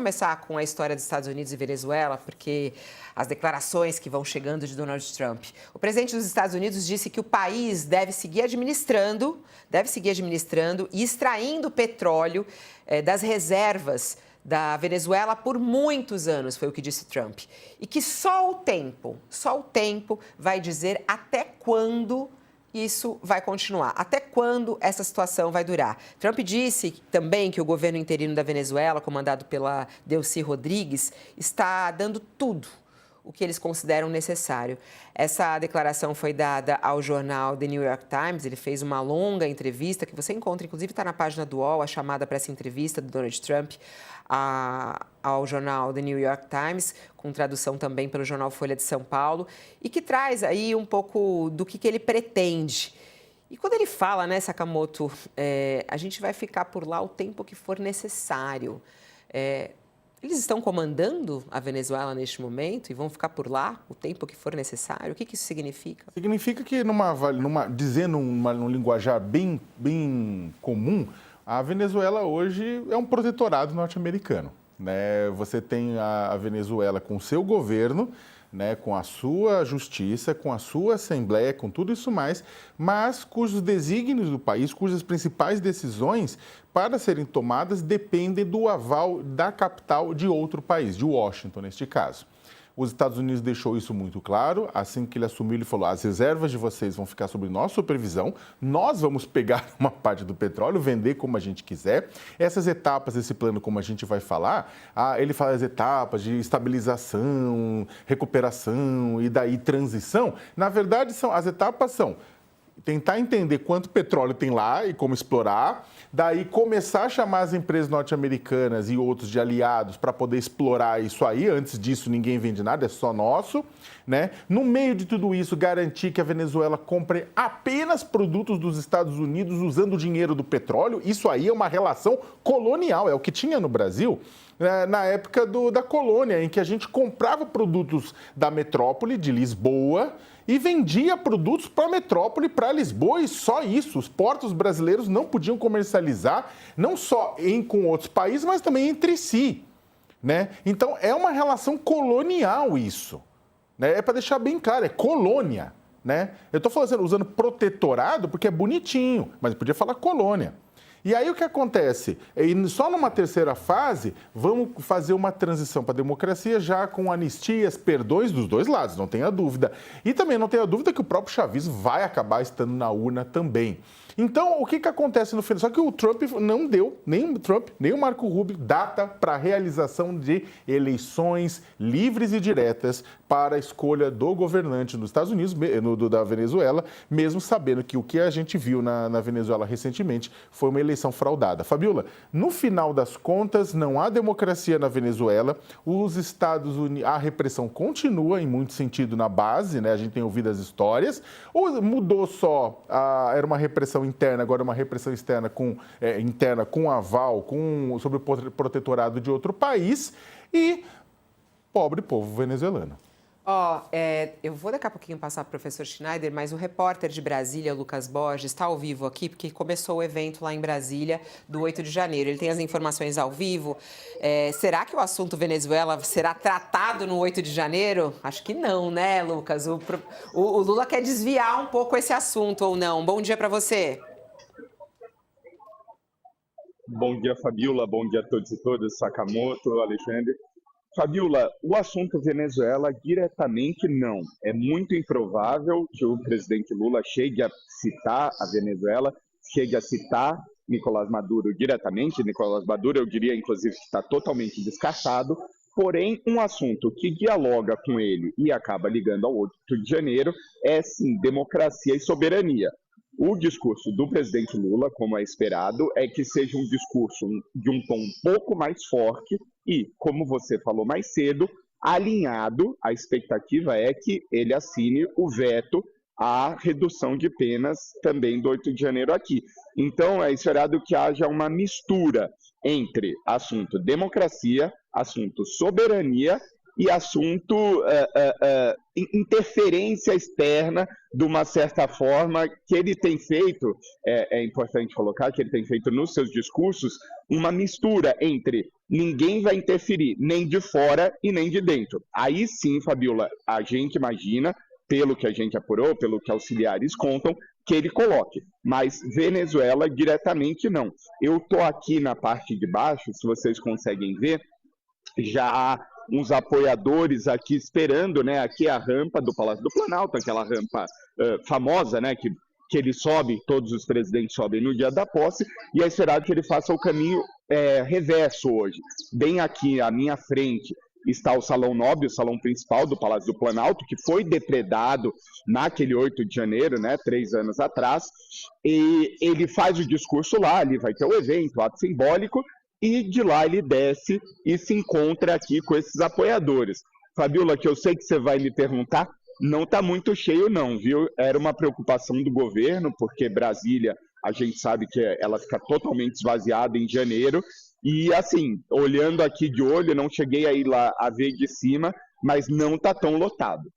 começar com a história dos Estados Unidos e Venezuela, porque as declarações que vão chegando de Donald Trump. O presidente dos Estados Unidos disse que o país deve seguir administrando e extraindo petróleo das reservas da Venezuela por muitos anos, foi o que disse Trump. E que só o tempo vai dizer até quando isso vai continuar, até quando essa situação vai durar. Trump disse também que o governo interino da Venezuela, comandado pela Delcy Rodrigues, está dando tudo o que eles consideram necessário. Essa declaração foi dada ao jornal The New York Times. Ele fez uma longa entrevista, que você encontra, inclusive está na página do UOL, a chamada para essa entrevista do Donald Trump ao jornal The New York Times, com tradução também pelo jornal Folha de São Paulo, e que traz aí um pouco do que ele pretende. E quando ele fala, né, Sakamoto, a gente vai ficar por lá o tempo que for necessário. Eles estão comandando a Venezuela neste momento e vão ficar por lá o tempo que for necessário? O que isso significa? Significa que, dizendo num linguajar bem comum, a Venezuela hoje é um protetorado norte-americano, né? Você tem a Venezuela com o seu governo, né, com a sua justiça, com a sua assembleia, com tudo isso mais, mas cujos desígnios do país, cujas principais decisões para serem tomadas dependem do aval da capital de outro país, de Washington, neste caso. Os Estados Unidos deixou isso muito claro. Assim que ele assumiu, ele falou: as reservas de vocês vão ficar sob nossa supervisão, nós vamos pegar uma parte do petróleo, vender como a gente quiser. Essas etapas, esse plano, como a gente vai falar, ele fala as etapas de estabilização, recuperação e daí transição. Na verdade, as etapas são tentar entender quanto petróleo tem lá e como explorar, daí começar a chamar as empresas norte-americanas e outros de aliados para poder explorar isso aí. Antes disso, ninguém vende nada, é só nosso, né? No meio de tudo isso, garantir que a Venezuela compre apenas produtos dos Estados Unidos usando o dinheiro do petróleo. Isso aí é uma relação colonial, é o que tinha no Brasil na época da colônia, em que a gente comprava produtos da metrópole, de Lisboa, e vendia produtos para a metrópole, para Lisboa, e só isso. Os portos brasileiros não podiam comercializar, não só com outros países, mas também entre si, né? Então, é uma relação colonial isso, né? É para deixar bem claro, é colônia, né? Eu estou usando protetorado porque é bonitinho, mas podia falar colônia. E aí o que acontece? Só numa terceira fase, vamos fazer uma transição para a democracia já com anistias, perdões dos dois lados, não tenha dúvida. E também não tenha dúvida que o próprio chavismo vai acabar estando na urna também. Então, o que acontece no final? Só que o Trump não deu, nem o Trump, nem o Marco Rubio, data para a realização de eleições livres e diretas para a escolha do governante dos Estados Unidos, da Venezuela, mesmo sabendo que o que a gente viu na Venezuela recentemente foi uma eleição fraudada. Fabiola, no final das contas, não há democracia na Venezuela, os Estados Unidos, a repressão continua em muito sentido na base, né? A gente tem ouvido as histórias, ou mudou só, era uma repressão interna, agora uma repressão externa interna com aval, sob o protetorado de outro país, e pobre povo venezuelano. Eu vou daqui a pouquinho passar para o professor Schneider, mas o repórter de Brasília, Lucas Borges, está ao vivo aqui, porque começou o evento lá em Brasília do 8 de janeiro. Ele tem as informações ao vivo. Será que o assunto Venezuela será tratado no 8 de janeiro? Acho que não, né, Lucas? O Lula quer desviar um pouco esse assunto, ou não? Bom dia para você. Bom dia, Fabiola. Bom dia a todos e todas. Sakamoto, Alexandre. Fabiola, o assunto Venezuela diretamente não. É muito improvável que o presidente Lula chegue a citar a Venezuela, chegue a citar Nicolás Maduro diretamente. Nicolás Maduro, eu diria, inclusive, que está totalmente descartado. Porém, um assunto que dialoga com ele e acaba ligando ao 8 de janeiro é, sim, democracia e soberania. O discurso do presidente Lula, como é esperado, é que seja um discurso de um tom um pouco mais forte e, como você falou mais cedo, alinhado, a expectativa é que ele assine o veto à redução de penas também do 8 de janeiro aqui. Então, é esperado que haja uma mistura entre assunto democracia, assunto soberania e assunto interferência externa, de uma certa forma, que ele tem feito, é importante colocar, que ele tem feito nos seus discursos, uma mistura entre ninguém vai interferir, nem de fora e nem de dentro. Aí sim, Fabiola, a gente imagina, pelo que a gente apurou, pelo que auxiliares contam, que ele coloque, mas Venezuela diretamente não. Eu estou aqui na parte de baixo, se vocês conseguem ver, já há uns apoiadores aqui esperando, né? Aqui é a rampa do Palácio do Planalto, aquela rampa famosa, né? Que ele sobe, todos os presidentes sobem no dia da posse, e é esperado que ele faça o caminho reverso hoje. Bem aqui à minha frente está o Salão Nobre, o salão principal do Palácio do Planalto, que foi depredado naquele 8 de janeiro, né, 3 anos atrás, e ele faz o discurso lá, ali vai ter o evento, o ato simbólico, e de lá ele desce e se encontra aqui com esses apoiadores. Fabiola, que eu sei que você vai me perguntar, não está muito cheio não, viu? Era uma preocupação do governo, porque Brasília, a gente sabe que ela fica totalmente esvaziada em janeiro, e assim, olhando aqui de olho, não cheguei a ir lá a ver de cima, mas não está tão lotado.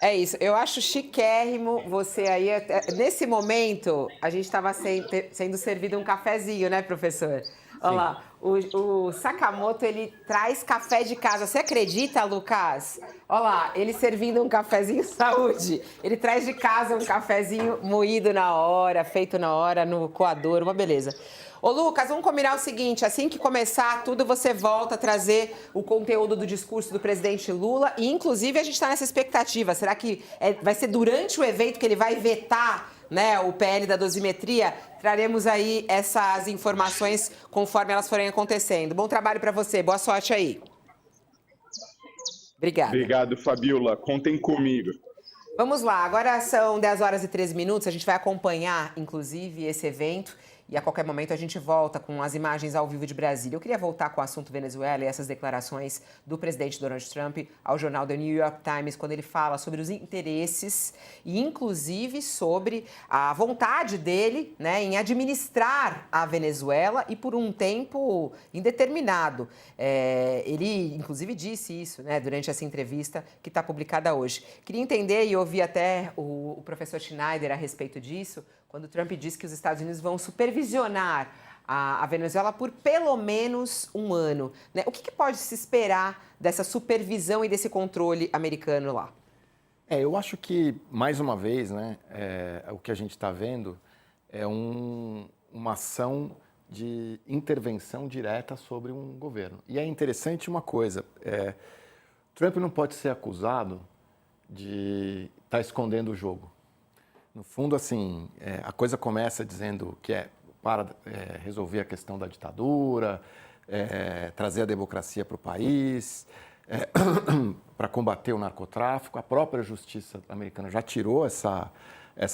É isso, eu acho chiquérrimo você aí. Nesse momento, a gente estava sendo servido um cafezinho, né, professor? Olha lá, o Sakamoto, ele traz café de casa. Você acredita, Lucas? Olha lá, ele servindo um cafezinho saúde. Ele traz de casa um cafezinho moído na hora, feito na hora, no coador, uma beleza. Ô, Lucas, vamos combinar o seguinte, assim que começar tudo, você volta a trazer o conteúdo do discurso do presidente Lula e, inclusive, a gente está nessa expectativa. Será que vai ser durante o evento que ele vai vetar, né, o PL da dosimetria? Traremos aí essas informações conforme elas forem acontecendo. Bom trabalho para você, boa sorte aí. Obrigada. Obrigado, Fabiola. Contem comigo. Vamos lá, agora são 10 horas e 13 minutos, a gente vai acompanhar, inclusive, esse evento. E a qualquer momento a gente volta com as imagens ao vivo de Brasília. Eu queria voltar com o assunto Venezuela e essas declarações do presidente Donald Trump ao jornal The New York Times, quando ele fala sobre os interesses e, inclusive, sobre a vontade dele, né, em administrar a Venezuela e por um tempo indeterminado. Ele, inclusive, disse isso, né, durante essa entrevista que está publicada hoje. Queria entender e ouvir até o professor Schneider a respeito disso, quando Trump disse que os Estados Unidos vão supervisionar a Venezuela por pelo menos um ano, né? O que pode se esperar dessa supervisão e desse controle americano lá? Eu acho que, mais uma vez, né, o que a gente está vendo é uma ação de intervenção direta sobre um governo. E é interessante uma coisa, Trump não pode ser acusado de estar escondendo o jogo. No fundo, assim, a coisa começa dizendo que para resolver a questão da ditadura, trazer a democracia para o país, para combater o narcotráfico. A própria justiça americana já tirou essa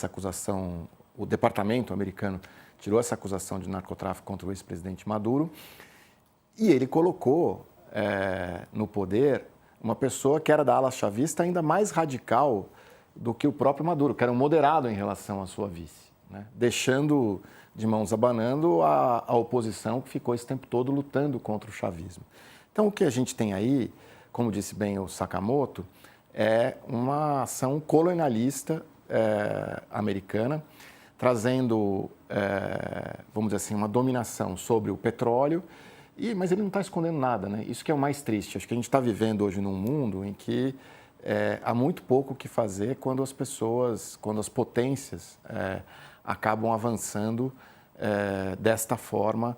acusação, o departamento americano tirou essa acusação de narcotráfico contra o ex-presidente Maduro, e ele colocou no poder uma pessoa que era da ala chavista ainda mais radical do que o próprio Maduro, que era um moderado em relação à sua vice, né? Deixando de mãos abanando a oposição que ficou esse tempo todo lutando contra o chavismo. Então, o que a gente tem aí, como disse bem o Sakamoto, é uma ação colonialista americana, trazendo, vamos dizer assim, uma dominação sobre o petróleo, mas ele não está escondendo nada, né? Isso que é o mais triste. Acho que a gente está vivendo hoje num mundo em que há muito pouco o que fazer quando as potências acabam avançando desta forma,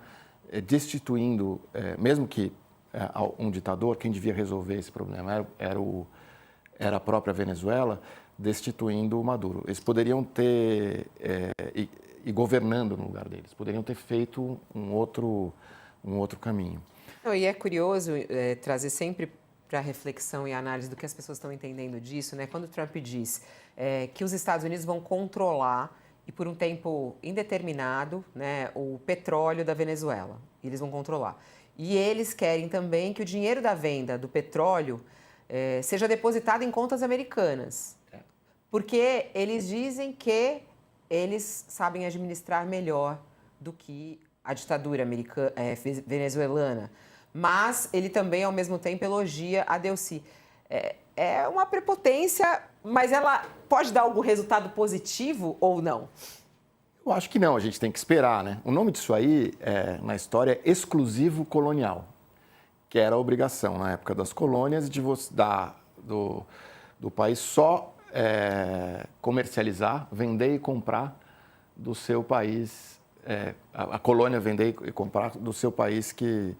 destituindo, mesmo que um ditador, quem devia resolver esse problema era a própria Venezuela, destituindo o Maduro. Eles poderiam ter, e governando no lugar deles, poderiam ter feito um outro caminho. E é curioso trazer sempre para reflexão e análise do que as pessoas estão entendendo disso, né? Quando o Trump diz que os Estados Unidos vão controlar e por um tempo indeterminado, né, o petróleo da Venezuela, eles vão controlar. E eles querem também que o dinheiro da venda do petróleo seja depositado em contas americanas, porque eles dizem que eles sabem administrar melhor do que a ditadura venezuelana. mas ele também, ao mesmo tempo, elogia a Delcy. É uma prepotência, mas ela pode dar algum resultado positivo ou não? Eu acho que não, a gente tem que esperar, né? O nome disso aí, na história, é exclusivo colonial, que era a obrigação, na época das colônias, do país só comercializar, vender e comprar do seu país, a colônia vender e comprar do seu país que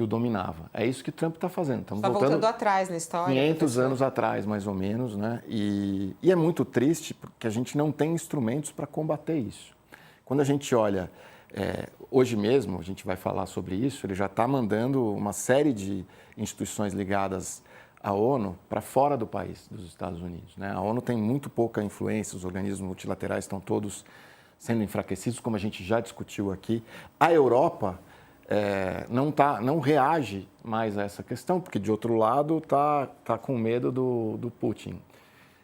o dominava. É isso que Trump está fazendo. Estamos voltando atrás na história. 500 anos atrás, mais ou menos, né? E é muito triste porque a gente não tem instrumentos para combater isso. Quando a gente olha, hoje mesmo, a gente vai falar sobre isso, ele já está mandando uma série de instituições ligadas à ONU para fora do país, dos Estados Unidos, né? A ONU tem muito pouca influência, os organismos multilaterais estão todos sendo enfraquecidos, como a gente já discutiu aqui. A Europa não reage mais a essa questão, porque, de outro lado, tá com medo do Putin,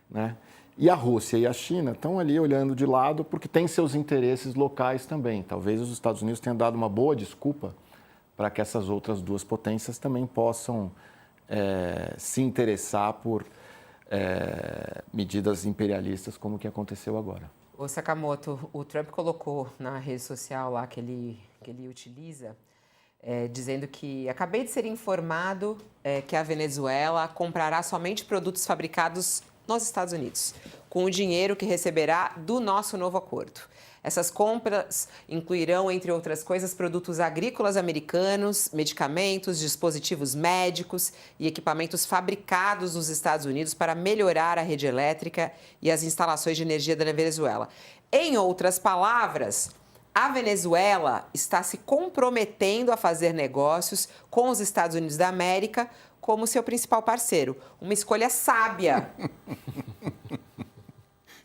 né? E a Rússia e a China estão ali olhando de lado porque têm seus interesses locais também. Talvez os Estados Unidos tenham dado uma boa desculpa para que essas outras duas potências também possam se interessar por medidas imperialistas como o que aconteceu agora. Ô Sakamoto, o Trump colocou na rede social lá que ele utiliza, dizendo que acabei de ser informado que a Venezuela comprará somente produtos fabricados nos Estados Unidos, com o dinheiro que receberá do nosso novo acordo. Essas compras incluirão, entre outras coisas, produtos agrícolas americanos, medicamentos, dispositivos médicos e equipamentos fabricados nos Estados Unidos para melhorar a rede elétrica e as instalações de energia da Venezuela. Em outras palavras, a Venezuela está se comprometendo a fazer negócios com os Estados Unidos da América como seu principal parceiro. Uma escolha sábia.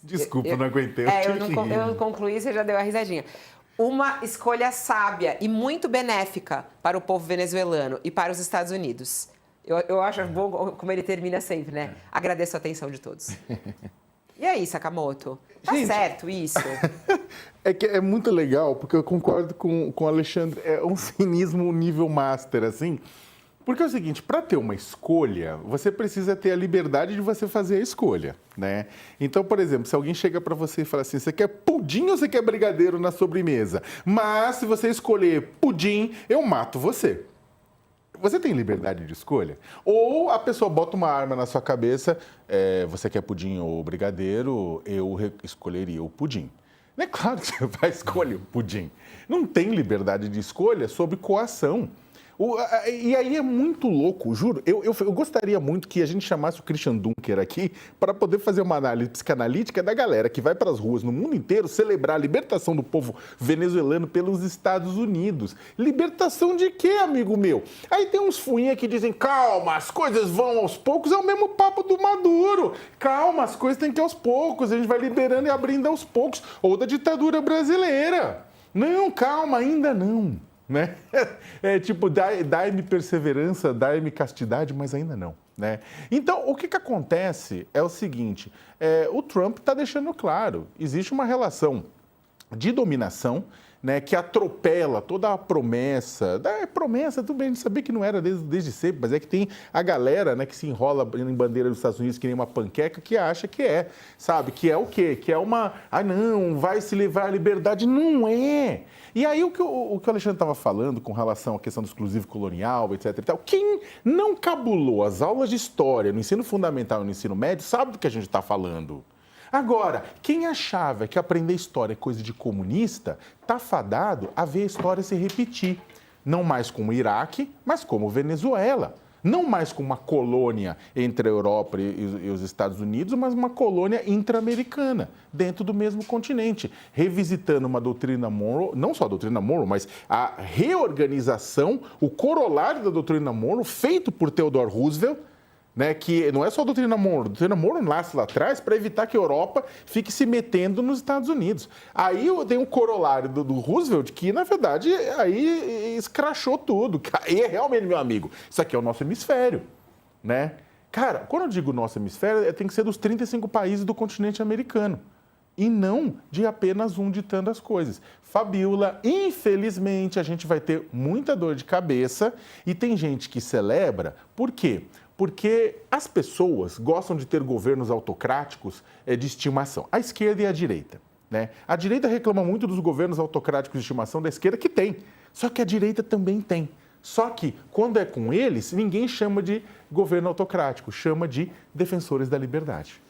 Desculpa, não aguentei. Eu concluí, você já deu a risadinha. Uma escolha sábia e muito benéfica para o povo venezuelano e para os Estados Unidos. Eu acho bom como ele termina sempre, né? Agradeço a atenção de todos. E aí, Sakamoto? Tá certo isso? É muito legal, porque eu concordo com o Alexandre. É um cinismo nível master, assim. Porque é o seguinte, para ter uma escolha, você precisa ter a liberdade de você fazer a escolha, né? Então, por exemplo, se alguém chega para você e fala assim, você quer pudim ou você quer brigadeiro na sobremesa? Mas se você escolher pudim, eu mato você. Você tem liberdade de escolha? Ou a pessoa bota uma arma na sua cabeça, você quer pudim ou brigadeiro, eu escolheria o pudim. Não é claro que você vai escolher o pudim. Não tem liberdade de escolha sob coação. E aí é muito louco, juro. Eu gostaria muito que a gente chamasse o Christian Dunker aqui para poder fazer uma análise psicanalítica da galera que vai para as ruas no mundo inteiro celebrar a libertação do povo venezuelano pelos Estados Unidos. Libertação de quê, amigo meu? Aí tem uns fuinha que dizem, calma, as coisas vão aos poucos, é o mesmo papo do Maduro. Calma, as coisas têm que ir aos poucos, a gente vai liberando e abrindo aos poucos. Ou da ditadura brasileira. Não, calma, ainda não. Né? Tipo, dai-me perseverança, dai-me castidade, mas ainda não, né? Então, o que acontece é o seguinte, o Trump está deixando claro, existe uma relação de dominação, né, que atropela toda a promessa. Promessa, tudo bem, a gente sabia que não era desde sempre, mas é que tem a galera, né, que se enrola em bandeira dos Estados Unidos que nem uma panqueca, que acha que sabe? Que é o quê? Que é uma... não, vai se livrar a liberdade. Não é! E aí o que o Alexandre estava falando com relação à questão do exclusivo colonial, etc. e tal, quem não cabulou as aulas de história no ensino fundamental e no ensino médio sabe do que a gente está falando. Agora, quem achava que aprender história é coisa de comunista, está fadado a ver a história se repetir. Não mais como o Iraque, mas como Venezuela. Não mais como uma colônia entre a Europa e os Estados Unidos, mas uma colônia intra-americana, dentro do mesmo continente, revisitando uma doutrina Monroe, não só a doutrina Monroe, mas a reorganização, o corolário da doutrina Monroe, feito por Theodore Roosevelt, né, que não é só a doutrina Monroe. A doutrina Monroe nasce lá atrás para evitar que a Europa fique se metendo nos Estados Unidos. Aí tem um corolário do Roosevelt que, na verdade, aí escrachou tudo. Aí é realmente, meu amigo, isso aqui é o nosso hemisfério, né? Cara, quando eu digo nosso hemisfério, tem que ser dos 35 países do continente americano. e não de apenas um ditando as coisas. Fabiola, infelizmente, a gente vai ter muita dor de cabeça e tem gente que celebra. Por quê? Porque as pessoas gostam de ter governos autocráticos de estimação, a esquerda e a direita. Né? A direita reclama muito dos governos autocráticos de estimação da esquerda, que tem, só que a direita também tem. Só que, quando é com eles, ninguém chama de governo autocrático, chama de defensores da liberdade.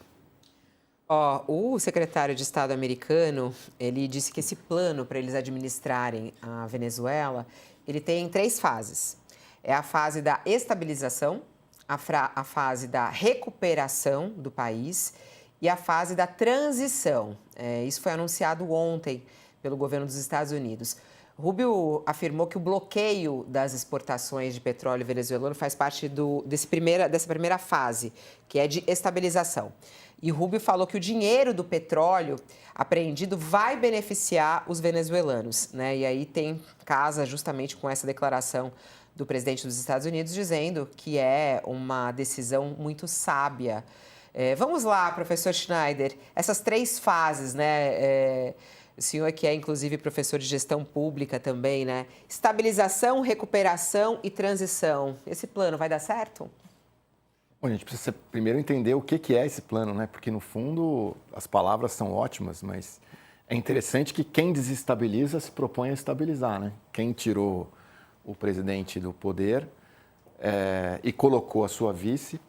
O secretário de Estado americano, ele disse que esse plano para eles administrarem a Venezuela, ele tem 3 fases. É a fase da estabilização, a fase da recuperação do país e a fase da transição. Isso foi anunciado ontem pelo governo dos Estados Unidos. Rubio afirmou que o bloqueio das exportações de petróleo venezuelano faz parte dessa primeira fase, que é de estabilização. E Rubio falou que o dinheiro do petróleo apreendido vai beneficiar os venezuelanos, né? E aí casa justamente com essa declaração do presidente dos Estados Unidos, dizendo que é uma decisão muito sábia. Vamos lá, professor Schneider, essas 3 fases, né? O senhor que é, inclusive, professor de gestão pública também, né? Estabilização, recuperação e transição. Esse plano vai dar certo? Bom, a gente precisa primeiro entender o que é esse plano, né? Porque, no fundo, as palavras são ótimas, mas é interessante que quem desestabiliza se propõe a estabilizar, né? Quem tirou o presidente do poder e colocou a sua vice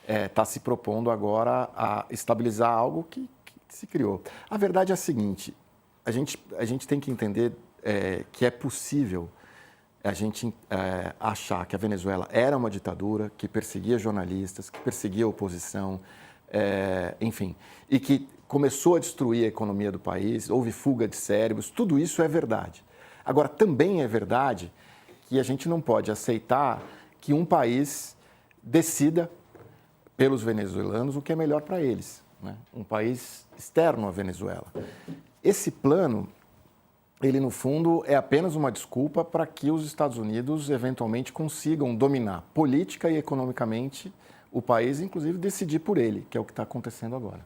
está se propondo agora a estabilizar algo que se criou. A verdade é a seguinte, a gente tem que entender que é possível a gente achar que a Venezuela era uma ditadura, que perseguia jornalistas, que perseguia a oposição, enfim, e que começou a destruir a economia do país, houve fuga de cérebros, tudo isso é verdade. Agora, também é verdade que a gente não pode aceitar que um país decida pelos venezuelanos o que é melhor para eles, né? Um país externo à Venezuela. Esse plano, ele no fundo é apenas uma desculpa para que os Estados Unidos eventualmente consigam dominar política e economicamente o país, inclusive decidir por ele, que é o que está acontecendo agora.